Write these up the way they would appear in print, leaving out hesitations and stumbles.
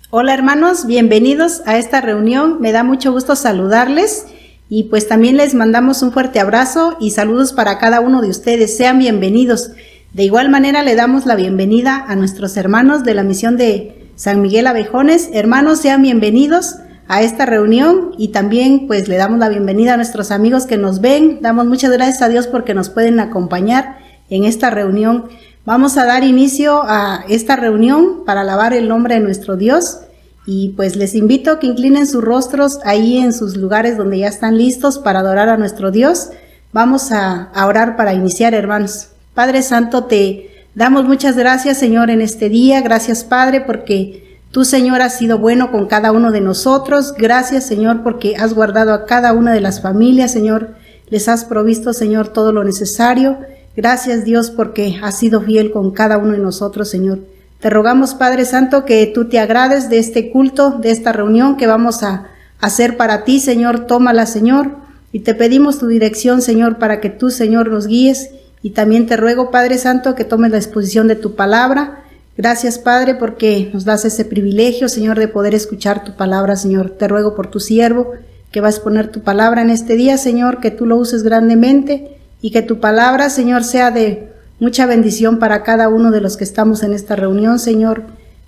Hola hermanos, bienvenidos a esta reunión. Me da mucho gusto saludarles y pues también les mandamos un fuerte abrazo y saludos para cada uno de ustedes. Sean bienvenidos. De igual manera le damos la bienvenida a nuestros hermanos de la misión de San Miguel Abejones. Hermanos, sean bienvenidos a esta reunión y también pues le damos la bienvenida a nuestros amigos que nos ven. Damos muchas gracias a Dios porque nos pueden acompañar en esta reunión. Vamos a dar inicio a esta reunión para alabar el nombre de nuestro Dios y pues les invito a que inclinen sus rostros ahí en sus lugares donde ya están listos para adorar a nuestro Dios. Vamos a orar para iniciar, hermanos. Padre Santo, te damos muchas gracias, Señor, en este día. Gracias, Padre, porque tú, Señor, has sido bueno con cada uno de nosotros. Gracias, Señor, porque has guardado a cada una de las familias, Señor. Les has provisto, Señor, todo lo necesario. Gracias, Dios, porque has sido fiel con cada uno de nosotros, Señor. Te rogamos, Padre Santo, que tú te agrades de este culto, de esta reunión que vamos a hacer para ti, Señor. Tómala, Señor, y te pedimos tu dirección, Señor, para que tú, Señor, nos guíes. Y también te ruego, Padre Santo, que tomes la exposición de tu palabra. Gracias, Padre, porque nos das ese privilegio, Señor, de poder escuchar tu palabra, Señor. Te ruego por tu siervo, que va a exponer tu palabra en este día, Señor, que tú lo uses grandemente. Y que tu palabra, Señor, sea de mucha bendición para cada uno de los que estamos en esta reunión, Señor.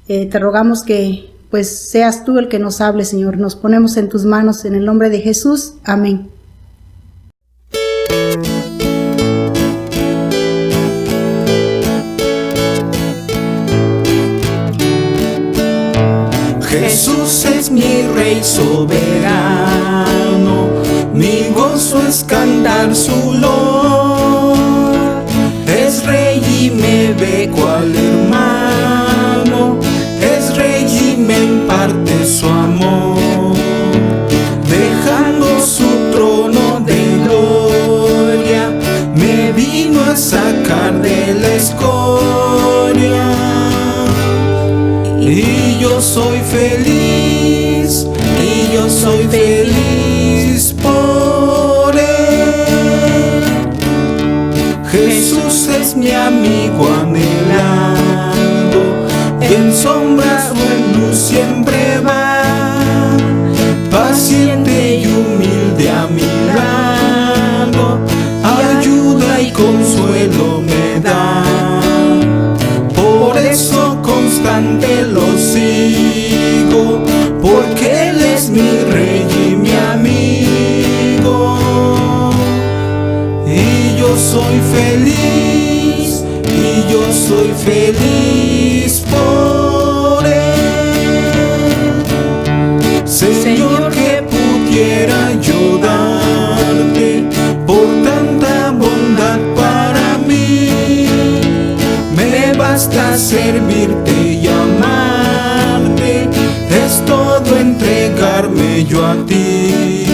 Te rogamos que pues seas tú el que nos hable, Señor. Nos ponemos en tus manos en el nombre de Jesús. Amén. Jesús es mi Rey soberano, mi gozo es cantar su Lord. Es Rey y me ve cual hermano, es Rey y me imparte su amor. Dejando su trono de gloria, me vino a sacar de la escoria. Y yo soy feliz, y yo soy feliz por Él. Jesús es mi amigo anhelado, en sombras o en luz siempre va, paciente y humilde a mi lado, ayuda y consuelo me da. Por eso constante lo sigo, porque Él es mi Rey y mi amigo. Y yo soy feliz, y yo soy feliz por Él. Señor, que pudiera yo darte por tanta bondad para mí. Me basta servirte y amarte, es todo entregarme yo a ti.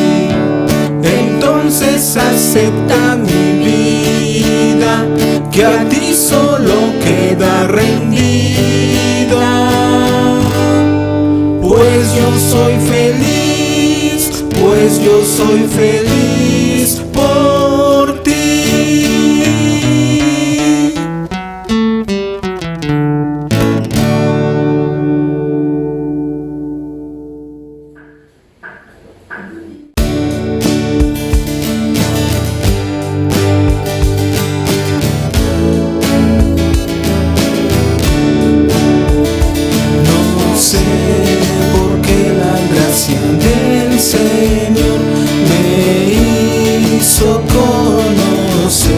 Entonces acepta mi vida, que a ti solo queda rendida. Pues yo soy feliz, pues yo soy feliz por ti. Señor me hizo conocer,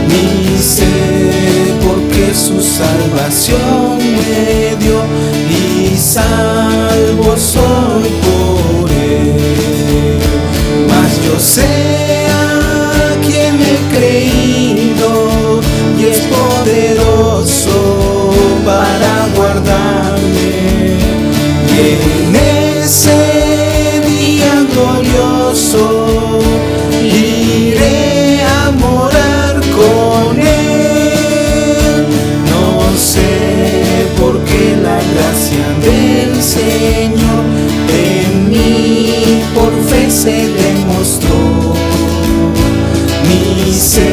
ni sé por qué su salvación me dio, y salvo soy por Él. Mas yo sé a quien he creído, y es poderoso para guardarme. Y en ese día glorioso iré a morar con Él. No sé por qué la gracia del Señor en mí por fe se demostró. Ni sé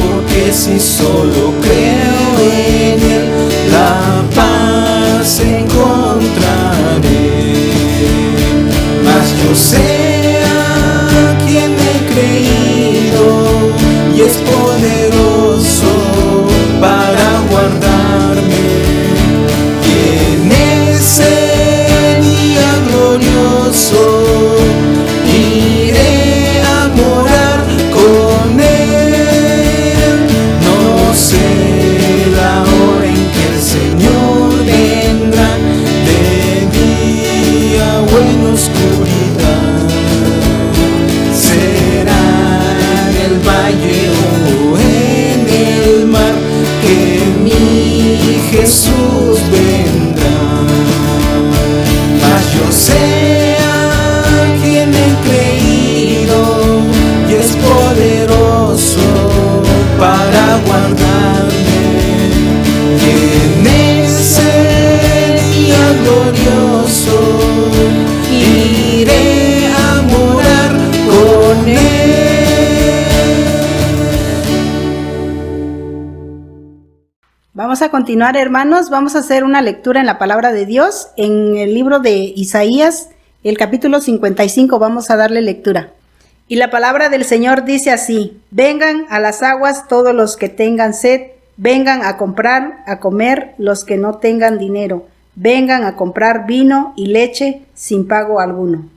por qué si solo creo en Él, la paz en sé a quien he creído y es poderoso para guardarme. Y en ese día glorioso iré a morar con Él. No sé la hora en que el Señor vendrá, de día o en oscuridad. Será en el valle o en el mar que mi Jesús vendrá. Mas yo sé a quien he creído y es poderoso para guardarme. Y en ese día glorioso iré a morar con Él. Vamos a continuar, hermanos. Vamos a hacer una lectura en la palabra de Dios en el libro de Isaías, el capítulo 55. Vamos a darle lectura. Y la palabra del Señor dice así: vengan a las aguas todos los que tengan sed, vengan a comprar, a comer los que no tengan dinero, vengan a comprar vino y leche sin pago alguno.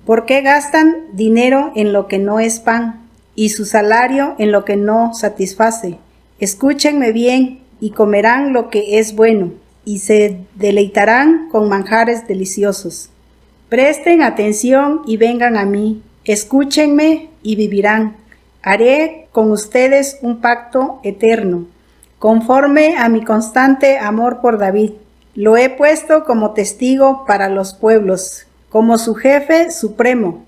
¿Por qué gastan dinero en lo que no es pan y su salario en lo que no satisface? Escúchenme bien y comerán lo que es bueno y se deleitarán con manjares deliciosos. Presten atención y vengan a mí, escúchenme y vivirán. Haré con ustedes un pacto eterno, conforme a mi constante amor por David. Lo he puesto como testigo para los pueblos, como su jefe supremo.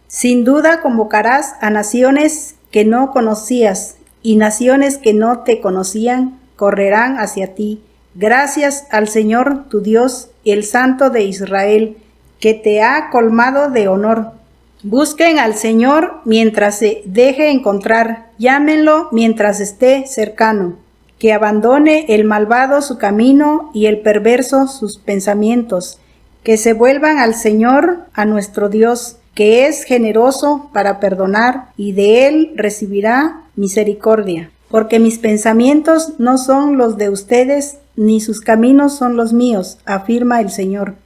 Sin duda convocarás a naciones que no conocías, y naciones que no te conocían correrán hacia ti. Gracias al Señor tu Dios, el Santo de Israel, que te ha colmado de honor. Busquen al Señor mientras se deje encontrar, llámenlo mientras esté cercano. Que abandone el malvado su camino y el perverso sus pensamientos. Que se vuelvan al Señor, a nuestro Dios, que es generoso para perdonar, y de Él recibirá misericordia. Porque mis pensamientos no son los de ustedes, ni sus caminos son los míos, afirma el Señor.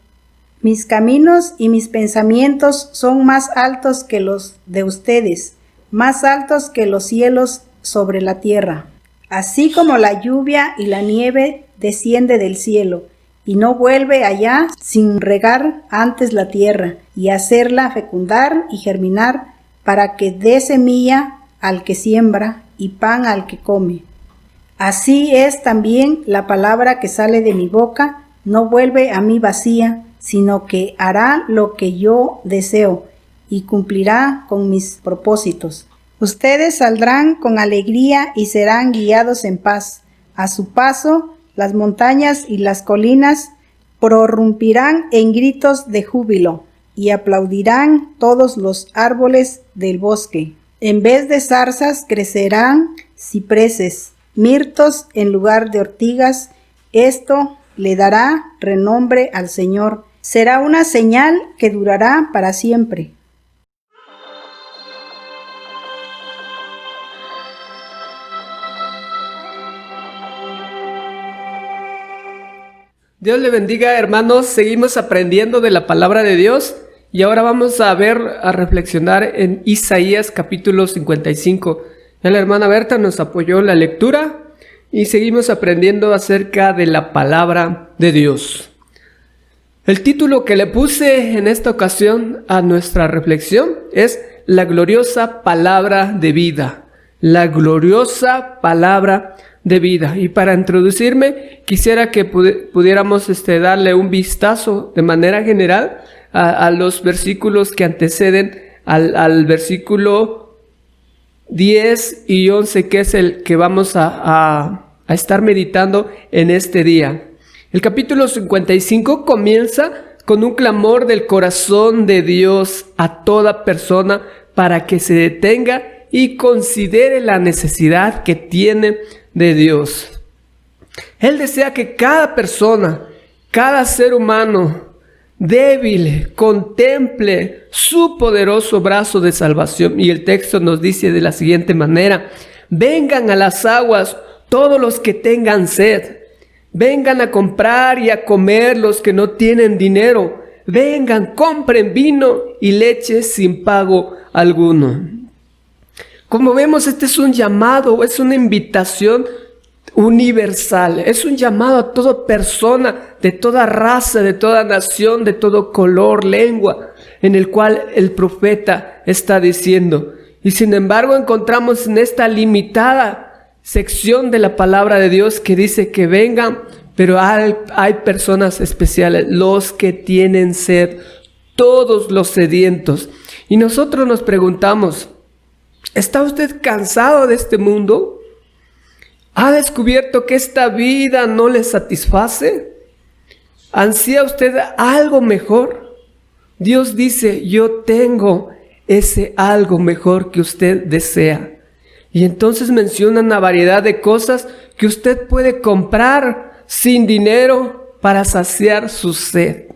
Mis caminos y mis pensamientos son más altos que los de ustedes, más altos que los cielos sobre la tierra. Así como la lluvia y la nieve desciende del cielo, y no vuelve allá sin regar antes la tierra, y hacerla fecundar y germinar, para que dé semilla al que siembra y pan al que come. Así es también la palabra que sale de mi boca, no vuelve a mí vacía, sino que hará lo que yo deseo y cumplirá con mis propósitos. Ustedes saldrán con alegría y serán guiados en paz. A su paso, las montañas y las colinas prorrumpirán en gritos de júbilo y aplaudirán todos los árboles del bosque. En vez de zarzas crecerán cipreses, mirtos en lugar de ortigas. Esto le dará renombre al Señor. Será una señal que durará para siempre. Dios le bendiga, hermanos. Seguimos aprendiendo de la palabra de Dios y ahora vamos a reflexionar en Isaías capítulo 55. Ya la hermana Berta nos apoyó la lectura y seguimos aprendiendo acerca de la palabra de Dios. El título que le puse en esta ocasión a nuestra reflexión es La gloriosa palabra de vida. La gloriosa palabra de vida. Y para introducirme, quisiera que pudiéramos darle un vistazo de manera general a los versículos que anteceden al versículo 10 y 11, que es el que vamos a estar meditando en este día. El capítulo 55 comienza con un clamor del corazón de Dios a toda persona para que se detenga y considere la necesidad que tiene de Dios. Él desea que cada persona, cada ser humano, débil, contemple su poderoso brazo de salvación. Y el texto nos dice de la siguiente manera: vengan a las aguas todos los que tengan sed. Vengan a comprar y a comer los que no tienen dinero. Vengan, compren vino y leche sin pago alguno. Como vemos, este es un llamado, es una invitación universal. Es un llamado a toda persona, de toda raza, de toda nación, de todo color, lengua, en el cual el profeta está diciendo. Y sin embargo encontramos en esta limitada sección de la palabra de Dios que dice que vengan, pero hay personas especiales, los que tienen sed, todos los sedientos. Y nosotros nos preguntamos, ¿está usted cansado de este mundo? ¿Ha descubierto que esta vida no le satisface? ¿Ansía usted algo mejor? Dios dice, yo tengo ese algo mejor que usted desea. Y entonces menciona una variedad de cosas que usted puede comprar sin dinero para saciar su sed.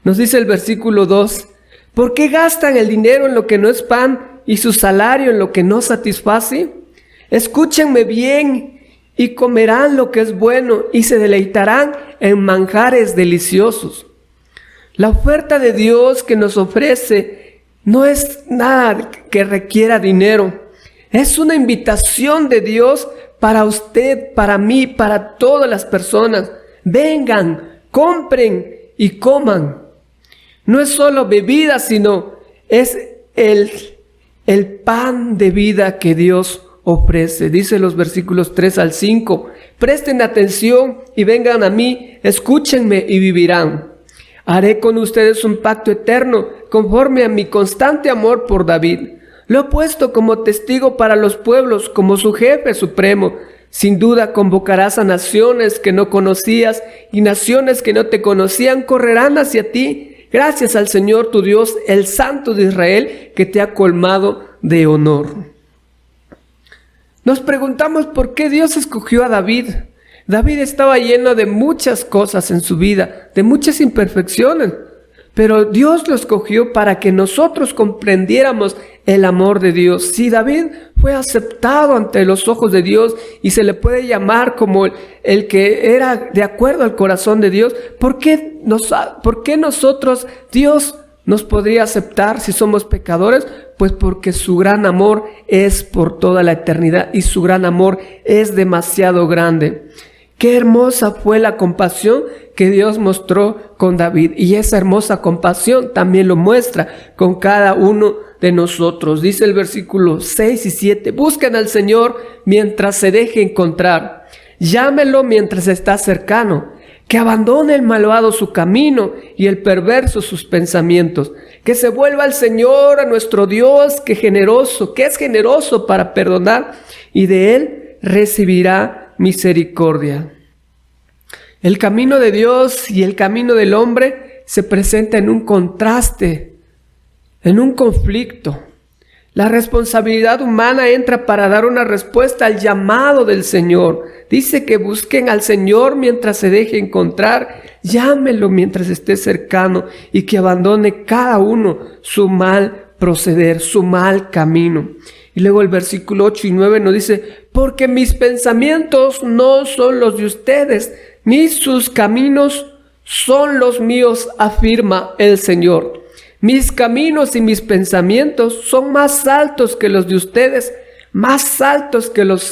Nos dice el versículo 2, ¿por qué gastan el dinero en lo que no es pan y su salario en lo que no satisface? Escúchenme bien y comerán lo que es bueno y se deleitarán en manjares deliciosos. La oferta de Dios que nos ofrece no es nada que requiera dinero. Es una invitación de Dios para usted, para mí, para todas las personas. Vengan, compren y coman. No es solo bebida, sino es el pan de vida que Dios ofrece. Dice los versículos 3 al 5. Presten atención y vengan a mí, escúchenme y vivirán. Haré con ustedes un pacto eterno, conforme a mi constante amor por David. Lo he puesto como testigo para los pueblos, como su jefe supremo. Sin duda convocarás a naciones que no conocías, y naciones que no te conocían correrán hacia ti, gracias al Señor tu Dios, el Santo de Israel, que te ha colmado de honor. Nos preguntamos por qué Dios escogió a David. David estaba lleno de muchas cosas en su vida, de muchas imperfecciones. Pero Dios lo escogió para que nosotros comprendiéramos el amor de Dios. Si David fue aceptado ante los ojos de Dios y se le puede llamar como el que era de acuerdo al corazón de Dios, ¿por qué nosotros, Dios nos podría aceptar si somos pecadores? Pues porque su gran amor es por toda la eternidad y su gran amor es demasiado grande. Qué hermosa fue la compasión que Dios mostró con David, y esa hermosa compasión también lo muestra con cada uno de nosotros. Dice el versículo 6 y 7, busquen al Señor mientras se deje encontrar, llámelo mientras está cercano, que abandone el malvado su camino y el perverso sus pensamientos, que se vuelva al Señor, a nuestro Dios, que es generoso para perdonar, y de Él recibirá misericordia. El camino de Dios y el camino del hombre se presenta en un contraste, en un conflicto. La responsabilidad humana entra para dar una respuesta al llamado del Señor. Dice que busquen al Señor mientras se deje encontrar, llámelo mientras esté cercano, y que abandone cada uno su mal proceder, su mal camino. Y luego el versículo 8 y 9 nos dice, porque mis pensamientos no son los de ustedes, ni sus caminos son los míos, afirma el Señor. Mis caminos y mis pensamientos son más altos que los de ustedes, más altos que los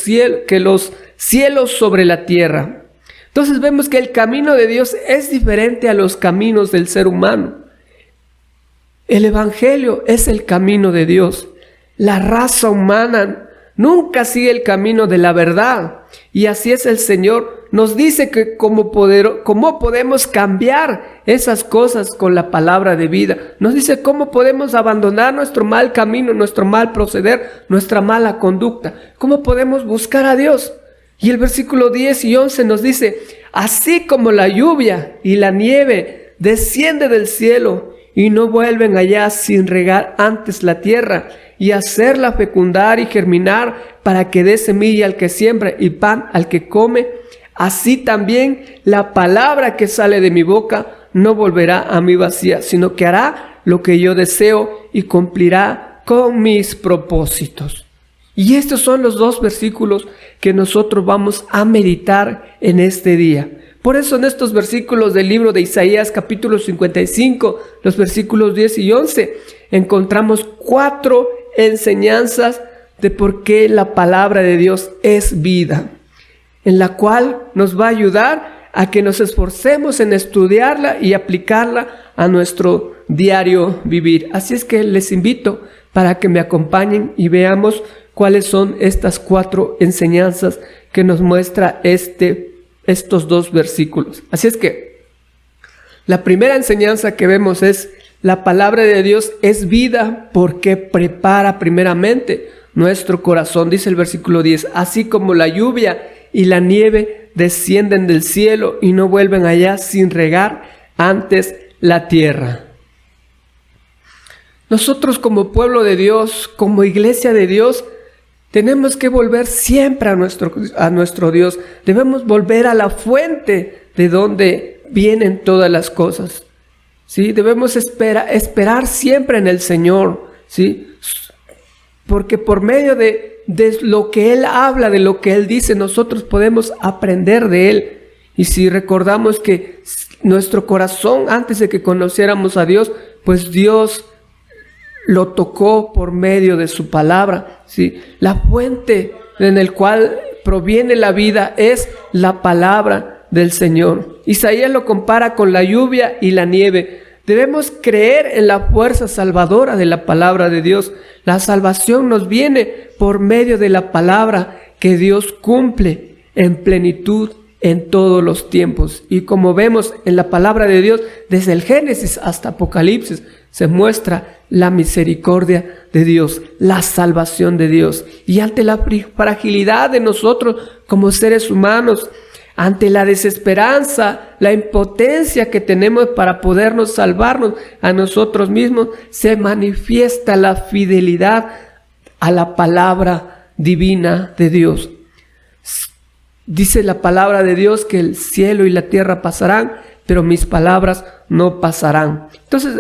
cielos sobre la tierra. Entonces vemos que el camino de Dios es diferente a los caminos del ser humano. El Evangelio es el camino de Dios. La raza humana nunca sigue el camino de la verdad, y así es el Señor. Nos dice que cómo podemos cambiar esas cosas con la palabra de vida. Nos dice cómo podemos abandonar nuestro mal camino, nuestro mal proceder, nuestra mala conducta. Cómo podemos buscar a Dios. Y el versículo 10 y 11 nos dice, así como la lluvia y la nieve desciende del cielo y no vuelven allá sin regar antes la tierra y hacerla fecundar y germinar para que dé semilla al que siembra y pan al que come, así también la palabra que sale de mi boca no volverá a mí vacía, sino que hará lo que yo deseo y cumplirá con mis propósitos. Y estos son los 2 versículos que nosotros vamos a meditar en este día. Por eso en estos versículos del libro de Isaías capítulo 55, los versículos 10 y 11, encontramos 4 enseñanzas de por qué la palabra de Dios es vida, en la cual nos va a ayudar a que nos esforcemos en estudiarla y aplicarla a nuestro diario vivir. Así es que les invito para que me acompañen y veamos cuáles son estas 4 enseñanzas que nos muestra estos 2 versículos. Así es que la primera enseñanza que vemos es: la palabra de Dios es vida porque prepara primeramente nuestro corazón. Dice el versículo 10, así como la lluvia y la nieve descienden del cielo y no vuelven allá sin regar antes la tierra. Nosotros como pueblo de Dios, como iglesia de Dios, tenemos que volver siempre a nuestro Dios. Debemos volver a la fuente de donde vienen todas las cosas, ¿sí? Debemos esperar siempre en el Señor, ¿sí? Porque por medio de lo que Él habla, de lo que Él dice, nosotros podemos aprender de Él. Y si recordamos que nuestro corazón, antes de que conociéramos a Dios, pues Dios lo tocó por medio de su palabra, ¿sí? La fuente en el cual proviene la vida es la palabra del Señor. Isaías lo compara con la lluvia y la nieve. Debemos creer en la fuerza salvadora de la palabra de Dios. La salvación nos viene por medio de la palabra que Dios cumple en plenitud en todos los tiempos. Y como vemos en la palabra de Dios, desde el Génesis hasta Apocalipsis, se muestra la misericordia de Dios, la salvación de Dios. Y ante la fragilidad de nosotros como seres humanos, ante la desesperanza, la impotencia que tenemos para podernos salvarnos a nosotros mismos, se manifiesta la fidelidad a la palabra divina de Dios. Dice la palabra de Dios que el cielo y la tierra pasarán, pero mis palabras no pasarán. Entonces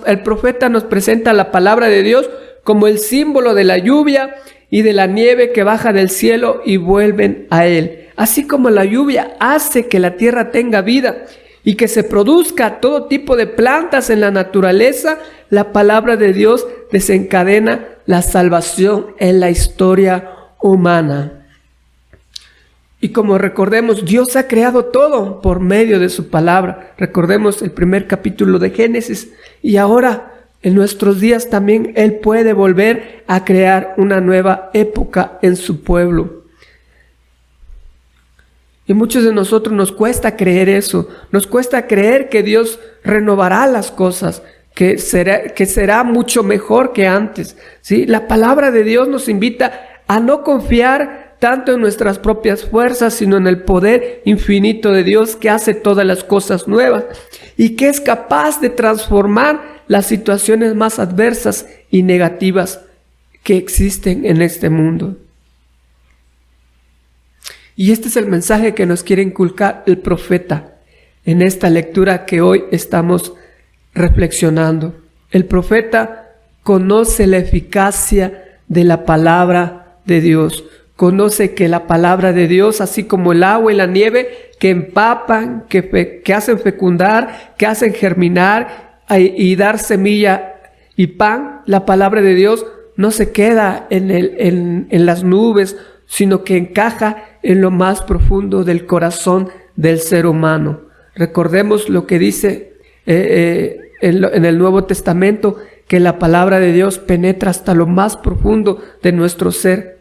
el profeta nos presenta la palabra de Dios como el símbolo de la lluvia y de la nieve que baja del cielo y vuelven a Él. Así como la lluvia hace que la tierra tenga vida y que se produzca todo tipo de plantas en la naturaleza, la palabra de Dios desencadena la salvación en la historia humana. Y como recordemos, Dios ha creado todo por medio de su palabra. Recordemos el primer capítulo de Génesis. Y ahora, en nuestros días también, Él puede volver a crear una nueva época en su pueblo. Y muchos de nosotros nos cuesta creer eso. Nos cuesta creer que Dios renovará las cosas, que será mucho mejor que antes, ¿sí? La palabra de Dios nos invita a no confiar tanto en nuestras propias fuerzas, sino en el poder infinito de Dios que hace todas las cosas nuevas y que es capaz de transformar las situaciones más adversas y negativas que existen en este mundo. Y este es el mensaje que nos quiere inculcar el profeta en esta lectura que hoy estamos reflexionando. El profeta conoce la eficacia de la palabra de Dios. Conoce que la palabra de Dios, así como el agua y la nieve, que empapan, que hacen fecundar, que hacen germinar y dar semilla y pan, la palabra de Dios no se queda en las nubes, sino que encaja en lo más profundo del corazón del ser humano. Recordemos lo que dice en el Nuevo Testamento, que la palabra de Dios penetra hasta lo más profundo de nuestro ser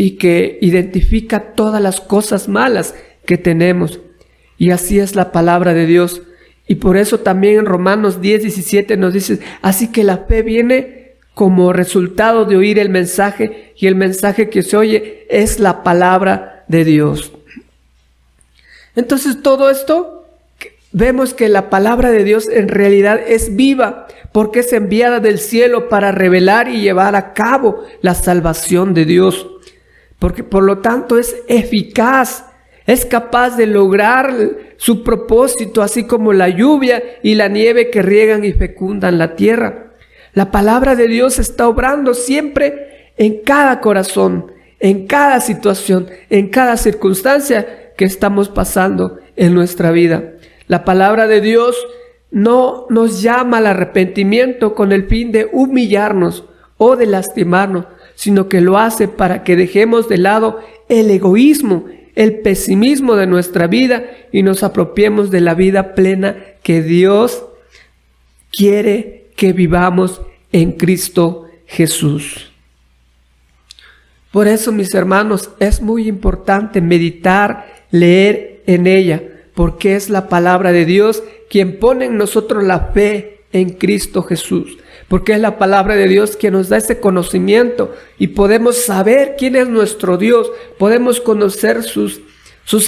y que identifica todas las cosas malas que tenemos. Y así es la palabra de Dios. Y por eso también en Romanos 10:17 nos dice, así que la fe viene como resultado de oír el mensaje, y el mensaje que se oye es la palabra de Dios. Entonces todo esto, vemos que la palabra de Dios en realidad es viva, porque es enviada del cielo para revelar y llevar a cabo la salvación de Dios. Porque por lo tanto es eficaz Es capaz de lograr su propósito, así como la lluvia y la nieve que riegan y fecundan la tierra. La palabra de Dios está obrando siempre en cada corazón, en cada situación, en cada circunstancia que estamos pasando en nuestra vida. La palabra de Dios no nos llama al arrepentimiento con el fin de humillarnos o de lastimarnos, sino que lo hace para que dejemos de lado el egoísmo, el pesimismo de nuestra vida y nos apropiemos de la vida plena que Dios quiere que vivamos en Cristo Jesús. Por eso, mis hermanos, es muy importante meditar, leer en ella, porque es la palabra de Dios quien pone en nosotros la fe en Cristo Jesús, porque es la palabra de Dios quien nos da ese conocimiento y podemos saber quién es nuestro Dios, podemos conocer sus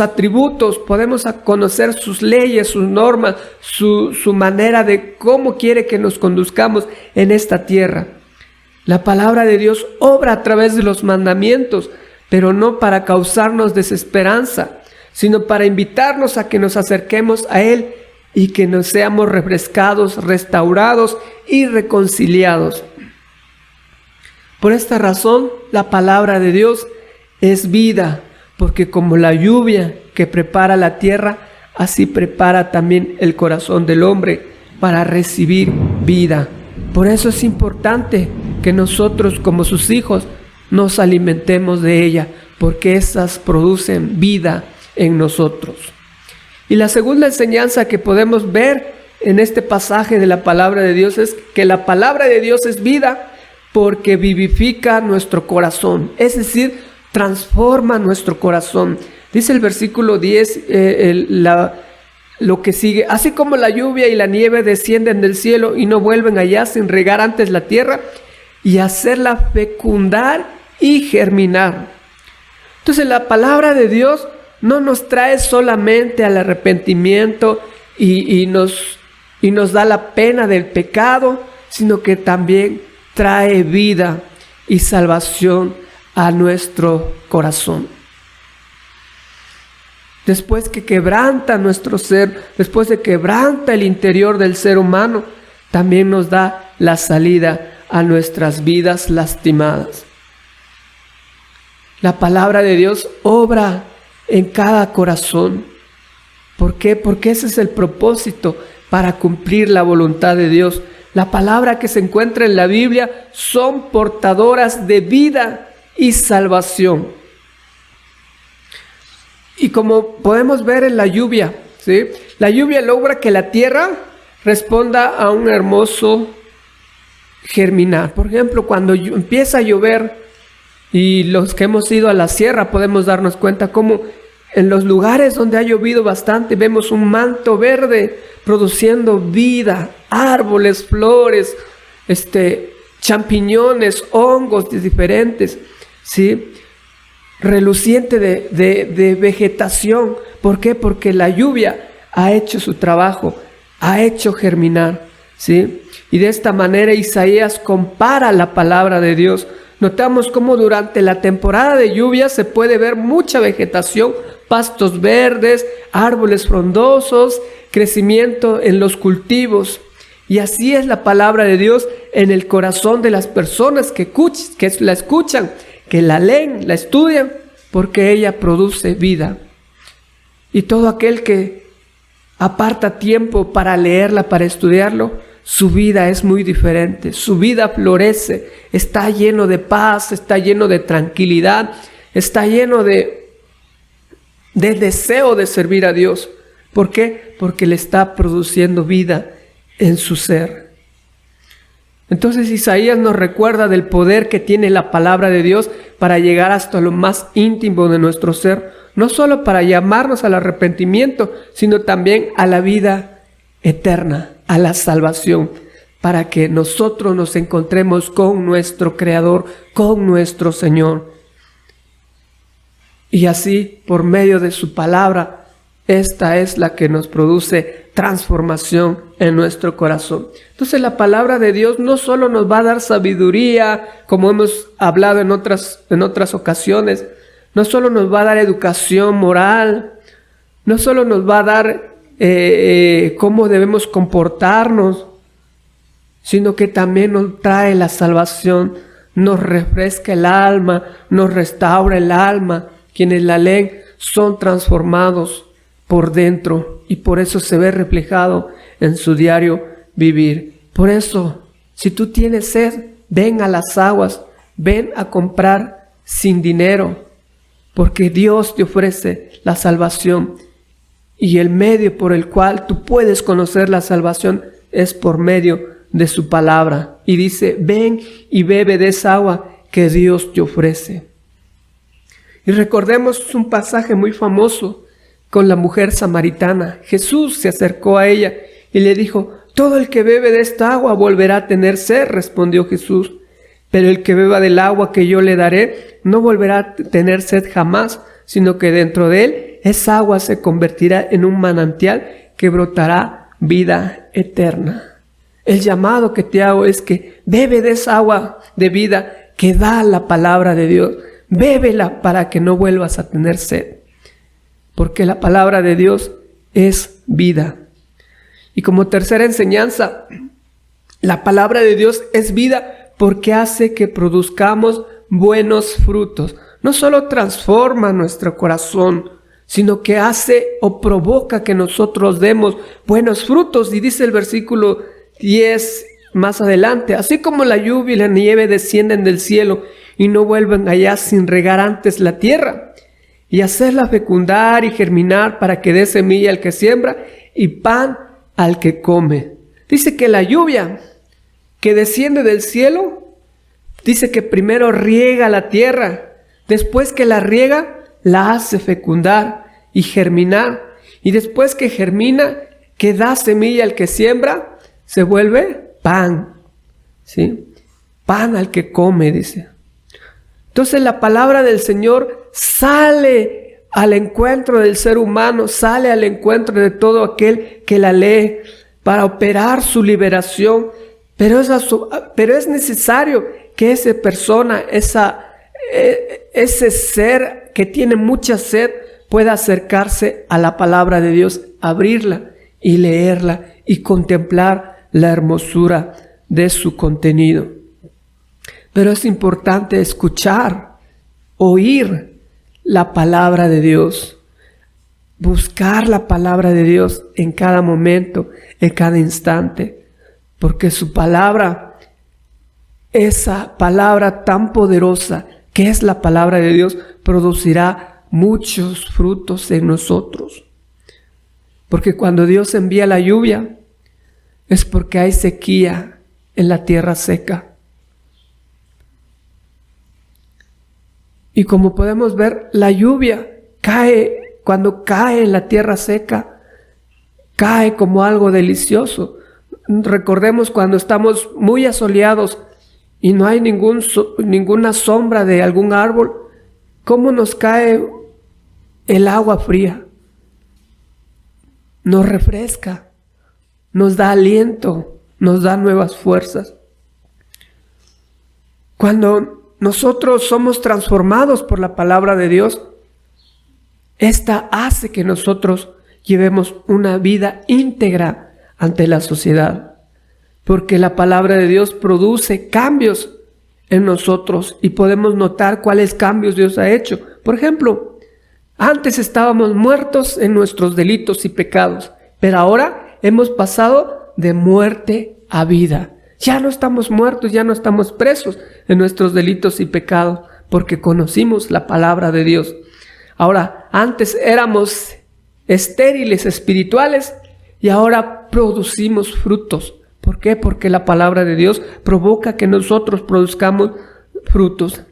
atributos, podemos conocer sus leyes, sus normas, su manera de cómo quiere que nos conduzcamos en esta tierra. La palabra de Dios obra a través de los mandamientos, pero no para causarnos desesperanza, sino para invitarnos a que nos acerquemos a Él y que nos seamos refrescados, restaurados y reconciliados. Por esta razón, la palabra de Dios es vida, porque como la lluvia que prepara la tierra, así prepara también el corazón del hombre para recibir vida. Por eso es importante que nosotros como sus hijos nos alimentemos de ella, porque esas producen vida en nosotros. Y la segunda enseñanza que podemos ver en este pasaje de la palabra de Dios es que la palabra de Dios es vida porque vivifica nuestro corazón, es decir, transforma nuestro corazón. Dice el versículo 10, lo que sigue: así como la lluvia y la nieve descienden del cielo y no vuelven allá sin regar antes la tierra y hacerla fecundar y germinar. Entonces la palabra de Dios no nos trae solamente al arrepentimiento y nos da la pena del pecado, sino que también trae vida y salvación a nuestro corazón. Después que quebranta nuestro ser, después de quebranta el interior del ser humano, también nos da la salida a nuestras vidas lastimadas. La palabra de Dios obra en cada corazón. ¿Por qué? Porque ese es el propósito, para cumplir la voluntad de Dios. La palabra que se encuentra en la Biblia son portadoras de vida y salvación. Y como podemos ver en la lluvia, ¿sí? La lluvia logra que la tierra responda a un hermoso germinar. Por ejemplo, cuando empieza a llover, y los que hemos ido a la sierra podemos darnos cuenta cómo en los lugares donde ha llovido bastante vemos un manto verde produciendo vida, árboles, flores, champiñones, hongos diferentes, ¿sí? Reluciente de vegetación. ¿Por qué? Porque la lluvia ha hecho su trabajo, ha hecho germinar, ¿sí? Y de esta manera Isaías compara la palabra de Dios. Notamos cómo durante la temporada de lluvia se puede ver mucha vegetación, pastos verdes, árboles frondosos, crecimiento en los cultivos. Y así es la palabra de Dios en el corazón de las personas que la escuchan, que la leen, la estudian, porque ella produce vida. Y todo aquel que aparta tiempo para leerla, para estudiarlo, su vida es muy diferente, su vida florece, está lleno de paz, está lleno de tranquilidad, está lleno de deseo de servir a Dios. ¿Por qué? Porque le está produciendo vida en su ser. Entonces Isaías nos recuerda del poder que tiene la palabra de Dios para llegar hasta lo más íntimo de nuestro ser, no solo para llamarnos al arrepentimiento, sino también a la vida eterna, a la salvación, para que nosotros nos encontremos con nuestro Creador, con nuestro Señor. Y así, por medio de su palabra, esta es la que nos produce transformación en nuestro corazón. Entonces la palabra de Dios no solo nos va a dar sabiduría, como hemos hablado en otras ocasiones, no solo nos va a dar educación moral, no solo nos va a dar cómo debemos comportarnos, sino que también nos trae la salvación, nos refresca el alma, nos restaura el alma. Quienes la leen son transformados por dentro y por eso se ve reflejado en su diario vivir. Por eso, si tú tienes sed, ven a las aguas, ven a comprar sin dinero, porque Dios te ofrece la salvación y el medio por el cual tú puedes conocer la salvación es por medio de su palabra. Y dice, ven y bebe de esa agua que Dios te ofrece. Y recordemos un pasaje muy famoso con la mujer samaritana. Jesús se acercó a ella y le dijo, todo el que bebe de esta agua volverá a tener sed, respondió Jesús. Pero el que beba del agua que yo le daré no volverá a tener sed jamás, sino que dentro de él esa agua se convertirá en un manantial que brotará vida eterna. El llamado que te hago es que bebe de esa agua de vida que da la palabra de Dios. Bébela para que no vuelvas a tener sed, porque la palabra de Dios es vida. Y como tercera enseñanza, la palabra de Dios es vida porque hace que produzcamos buenos frutos. No solo transforma nuestro corazón, sino que hace o provoca que nosotros demos buenos frutos. Y dice el versículo 10 más adelante, así como la lluvia y la nieve descienden del cielo y no vuelven allá sin regar antes la tierra y hacerla fecundar y germinar para que dé semilla al que siembra y pan al que come. Dice que la lluvia que desciende del cielo, dice que primero riega la tierra, después que la riega, la hace fecundar y germinar, y después que germina, que da semilla al que siembra, se vuelve pan, ¿sí? Pan al que come, dice. Entonces la palabra del Señor sale al encuentro del ser humano, sale al encuentro de todo aquel que la lee para operar su liberación, pero es necesario que esa persona, ese ser que tiene mucha sed, pueda acercarse a la palabra de Dios, abrirla y leerla y contemplar la hermosura de su contenido. Pero es importante escuchar, oír la palabra de Dios, buscar la palabra de Dios en cada momento, en cada instante, porque su palabra, esa palabra tan poderosa que es la palabra de Dios, producirá muchos frutos en nosotros. Porque cuando Dios envía la lluvia, es porque hay sequía en la tierra seca. Y como podemos ver, la lluvia cuando cae en la tierra seca, cae como algo delicioso. Recordemos cuando estamos muy asoleados y no hay ninguna sombra de algún árbol, cómo nos cae el agua fría. Nos refresca, nos da aliento, nos da nuevas fuerzas. Cuando nosotros somos transformados por la palabra de Dios, esta hace que nosotros llevemos una vida íntegra ante la sociedad, porque la palabra de Dios produce cambios en nosotros y podemos notar cuáles cambios Dios ha hecho. Por ejemplo, antes estábamos muertos en nuestros delitos y pecados, pero ahora hemos pasado de muerte a vida. Ya no estamos muertos, ya no estamos presos en nuestros delitos y pecados, porque conocimos la palabra de Dios. Ahora, antes éramos estériles espirituales y ahora producimos frutos. ¿Por qué? Porque la palabra de Dios provoca que nosotros produzcamos frutos.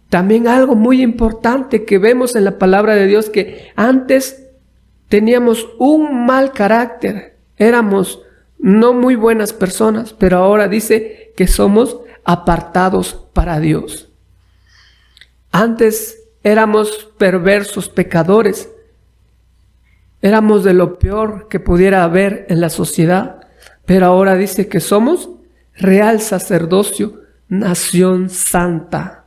También algo muy importante que vemos en la palabra de Dios, que antes teníamos un mal carácter, éramos no muy buenas personas, pero ahora dice que somos apartados para Dios. Antes éramos perversos, pecadores, éramos de lo peor que pudiera haber en la sociedad, pero ahora dice que somos real sacerdocio, nación santa.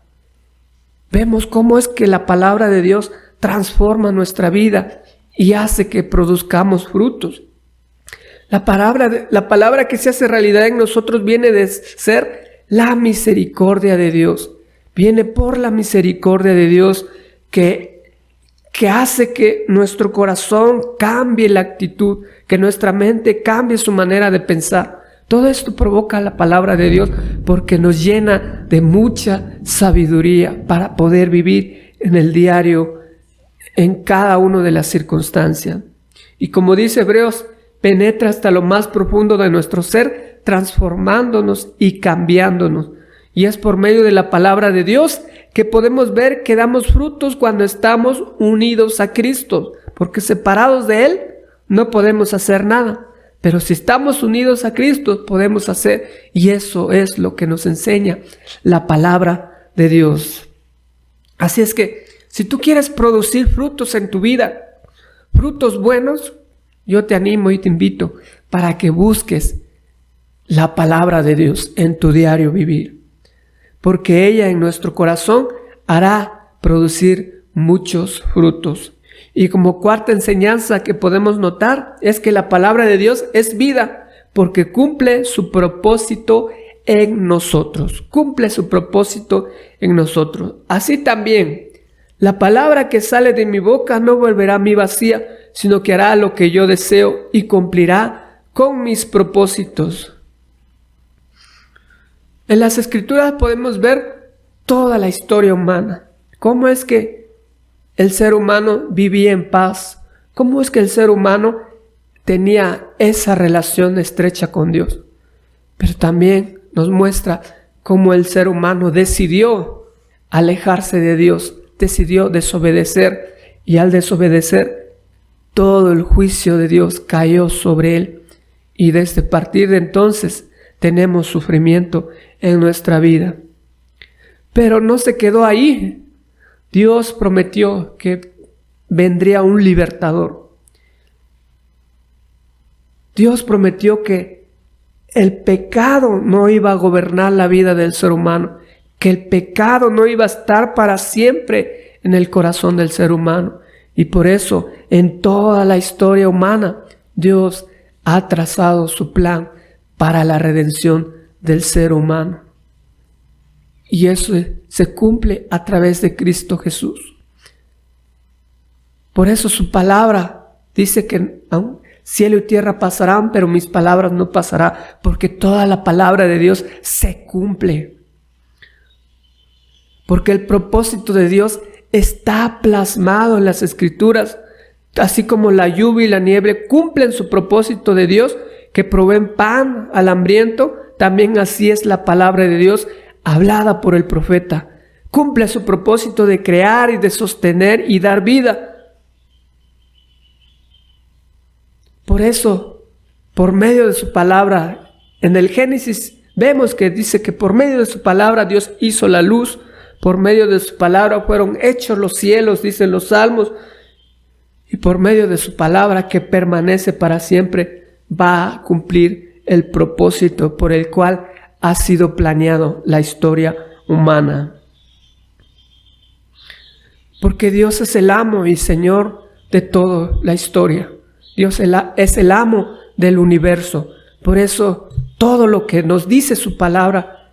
vemos cómo es que la palabra de Dios transforma nuestra vida y hace que produzcamos frutos. La palabra que se hace realidad en nosotros viene de ser la misericordia de Dios. Viene por la misericordia de Dios que hace que nuestro corazón cambie la actitud, que nuestra mente cambie su manera de pensar. Todo esto provoca la palabra de Dios porque nos llena de mucha sabiduría para poder vivir en el diario, en cada una de las circunstancias. Y como dice Hebreos, penetra hasta lo más profundo de nuestro ser, transformándonos y cambiándonos. Y es por medio de la palabra de Dios que podemos ver que damos frutos cuando estamos unidos a Cristo, porque separados de Él no podemos hacer nada. Pero si estamos unidos a Cristo, podemos hacer, y eso es lo que nos enseña la palabra de Dios. Así es que, si tú quieres producir frutos en tu vida, frutos buenos, yo te animo y te invito para que busques la palabra de Dios en tu diario vivir, porque ella en nuestro corazón hará producir muchos frutos. Y como cuarta enseñanza que podemos notar es que la palabra de Dios es vida, porque cumple su propósito en nosotros. Cumple su propósito en nosotros. Así también, la palabra que sale de mi boca no volverá a mí vacía, sino que hará lo que yo deseo y cumplirá con mis propósitos. En las Escrituras podemos ver toda la historia humana. Cómo es que el ser humano vivía en paz. Cómo es que el ser humano tenía esa relación estrecha con Dios. Pero también nos muestra cómo el ser humano decidió alejarse de Dios, decidió desobedecer, y al desobedecer, todo el juicio de Dios cayó sobre él. Y desde partir de entonces tenemos sufrimiento en nuestra vida. Pero no se quedó ahí. Dios prometió que vendría un libertador. Dios prometió que el pecado no iba a gobernar la vida del ser humano, que el pecado no iba a estar para siempre en el corazón del ser humano. Y por eso, en toda la historia humana, Dios ha trazado su plan para la redención del ser humano. Y eso se cumple a través de Cristo Jesús. Por eso su palabra dice que cielo y tierra pasarán, pero mis palabras no pasarán, porque toda la palabra de Dios se cumple. Porque el propósito de Dios está plasmado en las Escrituras, así como la lluvia y la nieve cumplen su propósito de Dios, que proveen pan al hambriento, también así es la palabra de Dios hablada por el profeta. Cumple su propósito de crear y de sostener y dar vida. Por eso, por medio de su palabra, en el Génesis vemos que dice que por medio de su palabra Dios hizo la luz, por medio de su palabra fueron hechos los cielos, dicen los salmos, y por medio de su palabra que permanece para siempre, va a cumplir el propósito por el cual ha sido planeado la historia humana. Porque Dios es el amo y Señor de toda la historia. Dios es el amo del universo. Por eso todo lo que nos dice su palabra,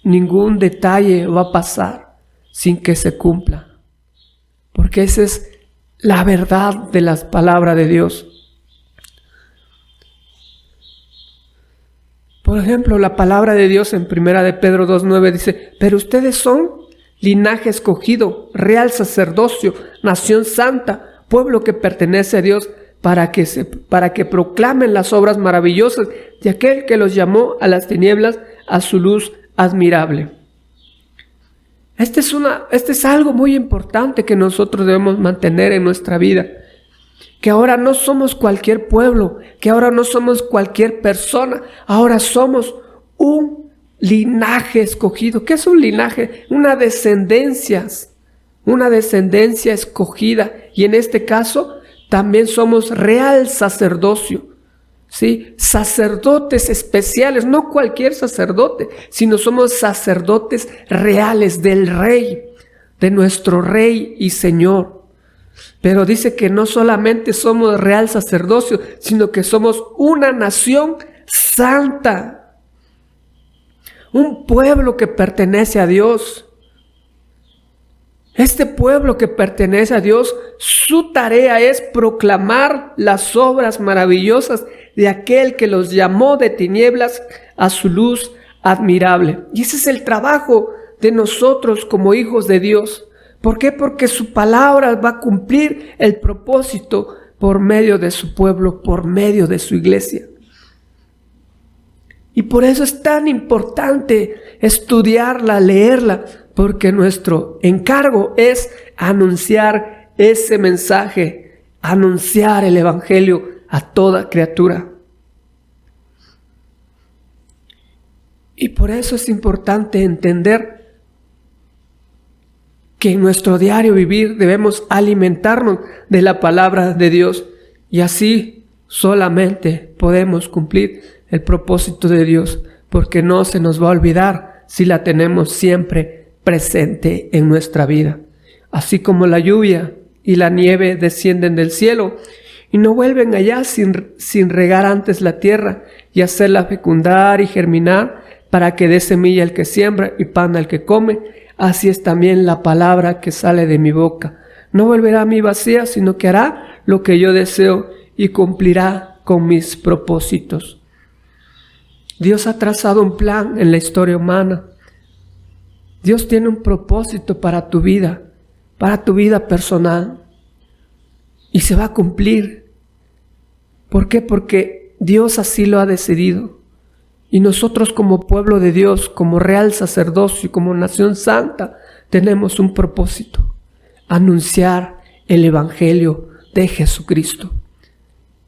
ningún detalle va a pasar sin que se cumpla. Porque esa es la verdad de las palabras de Dios. Por ejemplo, la palabra de Dios en 1 de Pedro 2:9 dice: pero ustedes son linaje escogido, real sacerdocio, nación santa, pueblo que pertenece a Dios, para que proclamen las obras maravillosas de aquel que los llamó a las tinieblas a su luz admirable. Este es algo muy importante que nosotros debemos mantener en nuestra vida. Que ahora no somos cualquier pueblo, que ahora no somos cualquier persona, ahora somos un linaje escogido. ¿Qué es un linaje? Una descendencia escogida. Y en este caso también somos real sacerdocio, ¿sí? Sacerdotes especiales, no cualquier sacerdote, sino somos sacerdotes reales del Rey. de nuestro Rey y Señor. Pero dice que no solamente somos real sacerdocio, sino que somos una nación santa, un pueblo que pertenece a Dios. Este pueblo que pertenece a Dios, su tarea es proclamar las obras maravillosas de aquel que los llamó de tinieblas a su luz admirable. Y ese es el trabajo de nosotros como hijos de Dios. ¿Por qué? Porque su palabra va a cumplir el propósito por medio de su pueblo, por medio de su iglesia. Y por eso es tan importante estudiarla, leerla, porque nuestro encargo es anunciar ese mensaje, anunciar el evangelio a toda criatura. Y por eso es importante entender que en nuestro diario vivir debemos alimentarnos de la palabra de Dios, y así solamente podemos cumplir el propósito de Dios, porque no se nos va a olvidar si la tenemos siempre presente en nuestra vida. Así como la lluvia y la nieve descienden del cielo y no vuelven allá sin regar antes la tierra y hacerla fecundar y germinar para que dé semilla al que siembra y pan al que come, así es también la palabra que sale de mi boca. No volverá a mí vacía, sino que hará lo que yo deseo y cumplirá con mis propósitos. Dios ha trazado un plan en la historia humana. Dios tiene un propósito para tu vida personal, y se va a cumplir. ¿Por qué? Porque Dios así lo ha decidido. Y nosotros como pueblo de Dios, como real sacerdocio, como nación santa, tenemos un propósito: anunciar el evangelio de Jesucristo.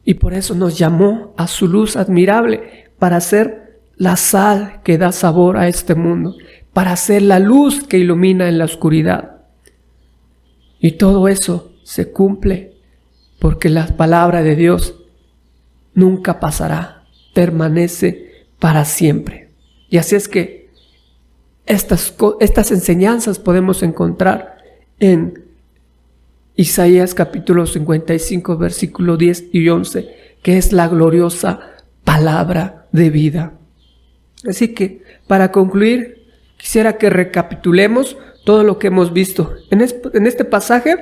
Y por eso nos llamó a su luz admirable, para ser la sal que da sabor a este mundo, para ser la luz que ilumina en la oscuridad. Y todo eso se cumple porque la palabra de Dios nunca pasará, permanece para siempre. Y así es que estas enseñanzas podemos encontrar en Isaías capítulo 55, versículo 10 y 11, que es la gloriosa palabra de vida. Así que, para concluir, quisiera que recapitulemos todo lo que hemos visto. En este pasaje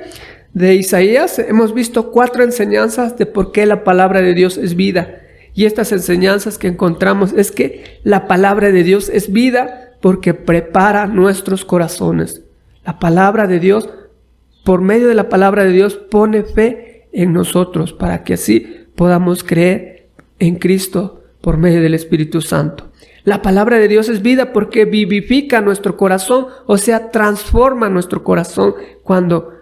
de Isaías hemos visto 4 enseñanzas de por qué la palabra de Dios es vida. Y estas enseñanzas que encontramos es que la palabra de Dios es vida porque prepara nuestros corazones. La palabra de Dios, por medio de la palabra de Dios, pone fe en nosotros para que así podamos creer en Cristo por medio del Espíritu Santo. La palabra de Dios es vida porque vivifica nuestro corazón, o sea, transforma nuestro corazón cuando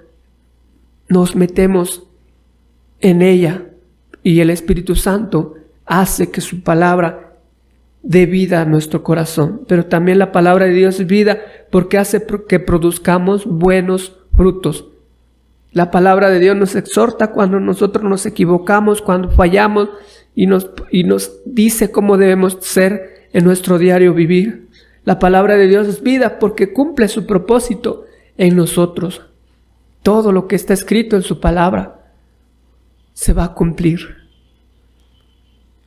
nos metemos en ella, y el Espíritu Santo hace que su palabra dé vida a nuestro corazón. Pero también la palabra de Dios es vida porque hace que produzcamos buenos frutos. La palabra de Dios nos exhorta cuando nosotros nos equivocamos, cuando fallamos, y nos dice cómo debemos ser en nuestro diario vivir. La palabra de Dios es vida porque cumple su propósito en nosotros. Todo lo que está escrito en su palabra se va a cumplir.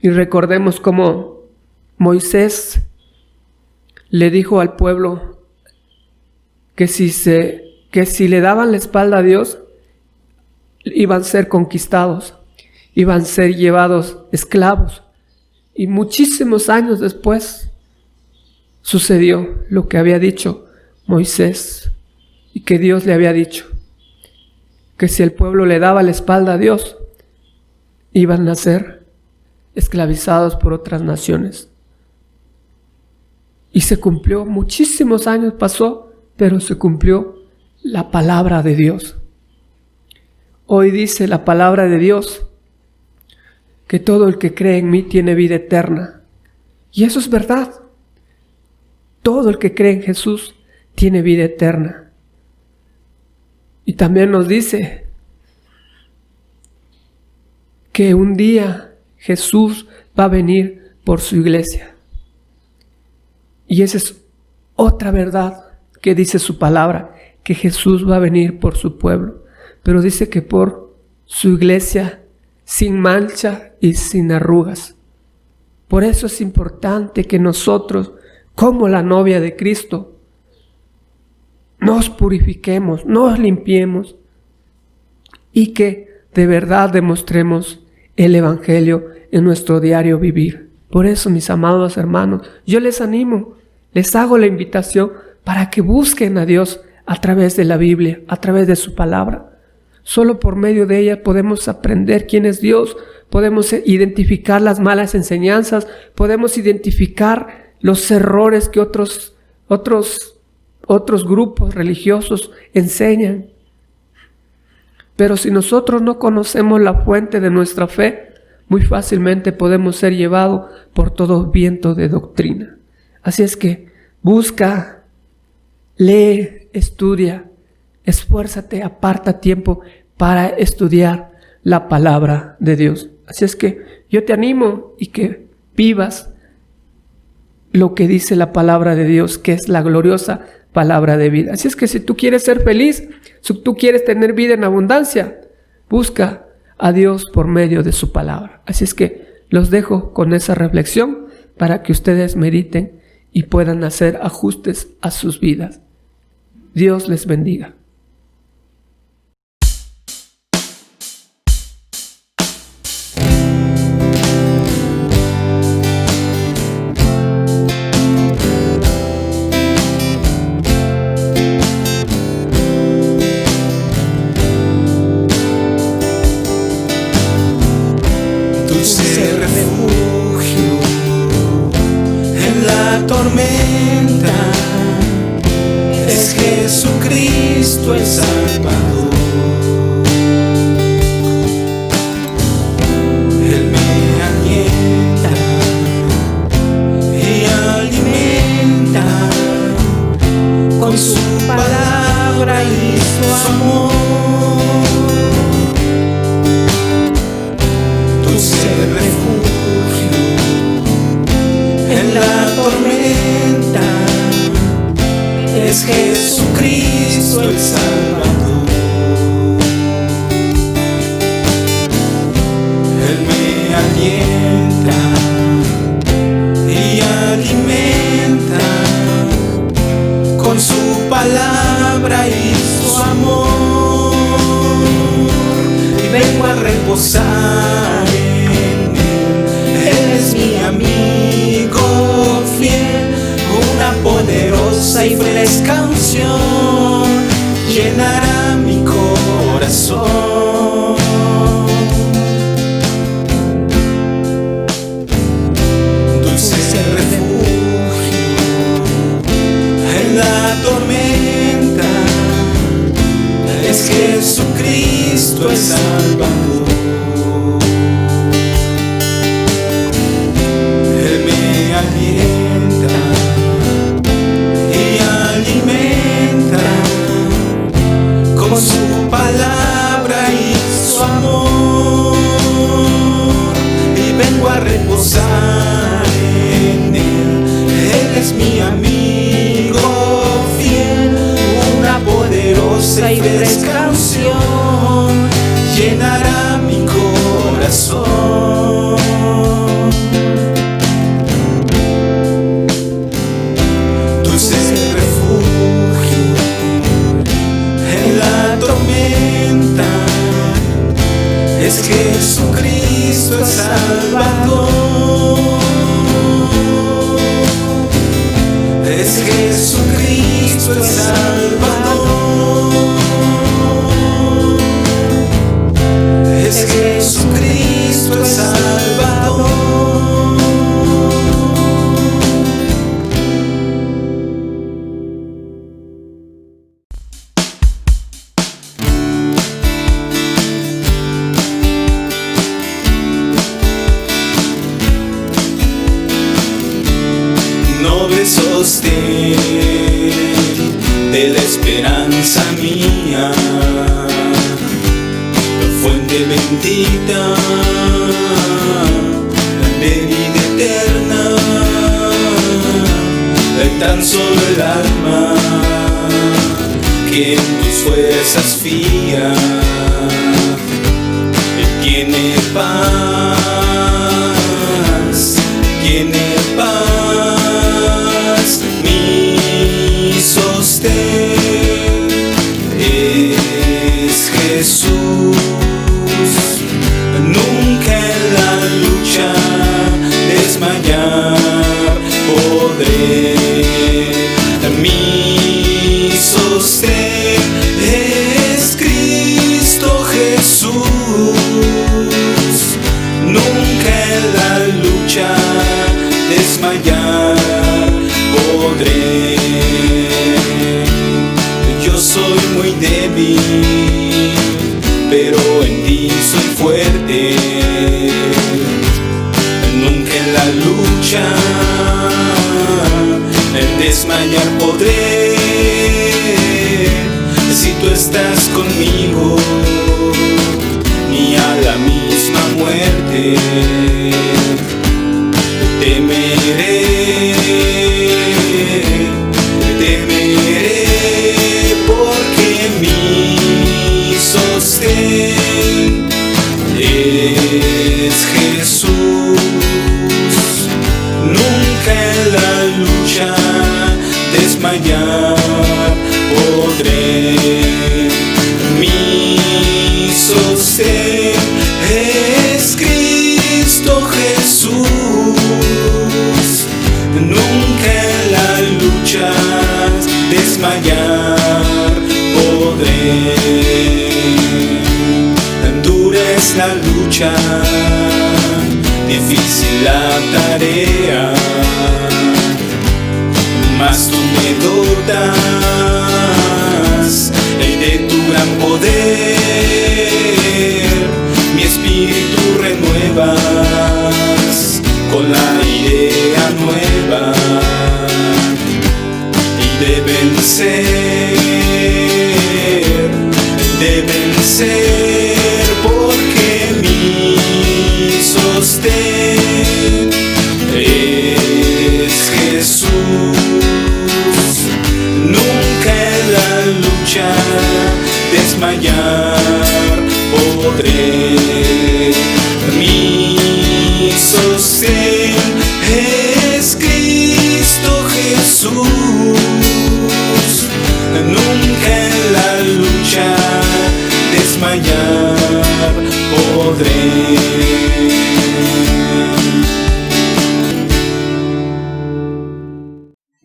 Y recordemos cómo Moisés le dijo al pueblo que si le daban la espalda a Dios, iban a ser conquistados, iban a ser llevados esclavos. Y muchísimos años después sucedió lo que había dicho Moisés y que Dios le había dicho, que si el pueblo le daba la espalda a Dios, iban a ser esclavizados por otras naciones. Y se cumplió, muchísimos años pasó, pero se cumplió la palabra de Dios. Hoy dice la palabra de Dios que todo el que cree en mí tiene vida eterna. Y eso es verdad. Todo el que cree en Jesús tiene vida eterna. Y también nos dice que un día Jesús va a venir por su iglesia. Y esa es otra verdad que dice su palabra, que Jesús va a venir por su pueblo, pero dice que por su iglesia sin mancha y sin arrugas. Por eso es importante que nosotros, como la novia de Cristo, nos purifiquemos, nos limpiemos y que de verdad demostremos el Evangelio en nuestro diario vivir. Por eso, mis amados hermanos, yo les animo, les hago la invitación para que busquen a Dios a través de la Biblia, a través de su palabra. Solo por medio de ella podemos aprender quién es Dios, podemos identificar las malas enseñanzas, podemos identificar los errores que otros grupos religiosos enseñan. Pero si nosotros no conocemos la fuente de nuestra fe, muy fácilmente podemos ser llevados por todo viento de doctrina. Así es que busca, lee, estudia, esfuérzate, aparta tiempo para estudiar la palabra de Dios. Así es que yo te animo y que vivas lo que dice la palabra de Dios, que es la gloriosa palabra de vida. Así es que si tú quieres ser feliz, si tú quieres tener vida en abundancia, busca a Dios por medio de su palabra. Así es que los dejo con esa reflexión para que ustedes mediten y puedan hacer ajustes a sus vidas. Dios les bendiga. Dulce refugio en la tormenta, es Jesucristo el Salvador. Él me alienta y alimenta con su palabra y su amor. Dulce refugio en la tormenta, es Jesucristo el Salvador. Él me alienta y alimenta con su palabra y su amor. Y vengo a reposar en Él. Él es mi amigo fiel, una poderosa y fresca unción llenará mi corazón. Dulce refugio en la tormenta, es Jesucristo el Salvador. Él me alienta y alimenta con su palabra y su amor. Y vengo a reposar en Él. Él es mi amigo fiel, una poderosa y fresca unción llenará mi corazón. Dulce refugio en la tormenta, es Jesucristo el Salvador. Es Jesucristo el Salvador. Es Jesucristo el Salvador. Noble sostén de la esperanza mía, fuente bendita, de vida eterna, tan solo el alma que en tus fuerzas fía. Él tiene paz, tiene paz, mi sostén es Jesús. Nunca en la lucha desmayar podré. Mi sostén es Cristo Jesús. Nunca en la lucha desmayar podré. Yo soy muy débil, pero en ti soy fuerte. Nunca en la lucha desmayar podré. Si tú estás conmigo, ni a la misma muerte temeré. Porque mi sostén es Jesús. Nunca en la lucha desmayar podré. Mi sostén es Cristo Jesús. Nunca en la lucha desmayar podré. Dura es la lucha, difícil la tarea, mas tú me dotas de tu gran poder. Mi espíritu renuevas con la idea nueva, y de vencer, porque mi sostén es Jesús. Nunca en la lucha desmayar podré. Mi sostén es Cristo Jesús. Nunca en la lucha desmayar podré.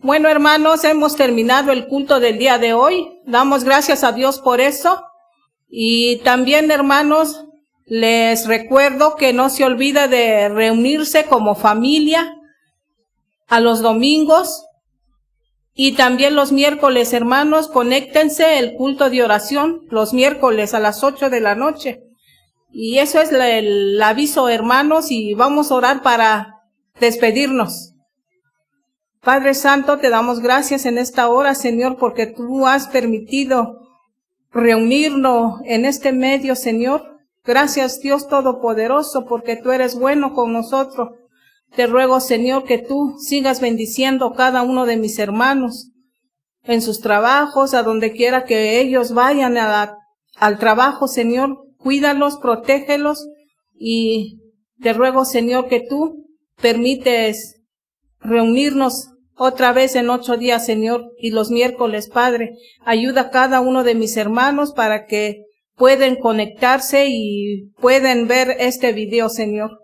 Bueno, hermanos, hemos terminado el culto del día de hoy. Damos gracias a Dios por eso. Y también, hermanos, les recuerdo que no se olvide de reunirse como familia a los domingos. Y también los miércoles, hermanos, conéctense el culto de oración los miércoles a las 8 de la noche. Y eso es el aviso, hermanos, y vamos a orar para despedirnos. Padre Santo, te damos gracias en esta hora, Señor, porque tú has permitido reunirnos en este medio, Señor. Gracias, Dios Todopoderoso, porque tú eres bueno con nosotros. Te ruego, Señor, que tú sigas bendiciendo cada uno de mis hermanos en sus trabajos, a donde quiera que ellos vayan al trabajo, Señor. Cuídalos, protégelos, y te ruego, Señor, que tú permites reunirnos otra vez en 8 días, Señor, y los miércoles, Padre. Ayuda a cada uno de mis hermanos para que puedan conectarse y pueden ver este video, Señor.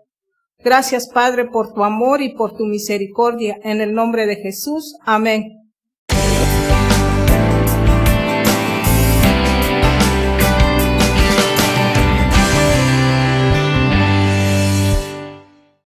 Gracias, Padre, por tu amor y por tu misericordia. En el nombre de Jesús. Amén.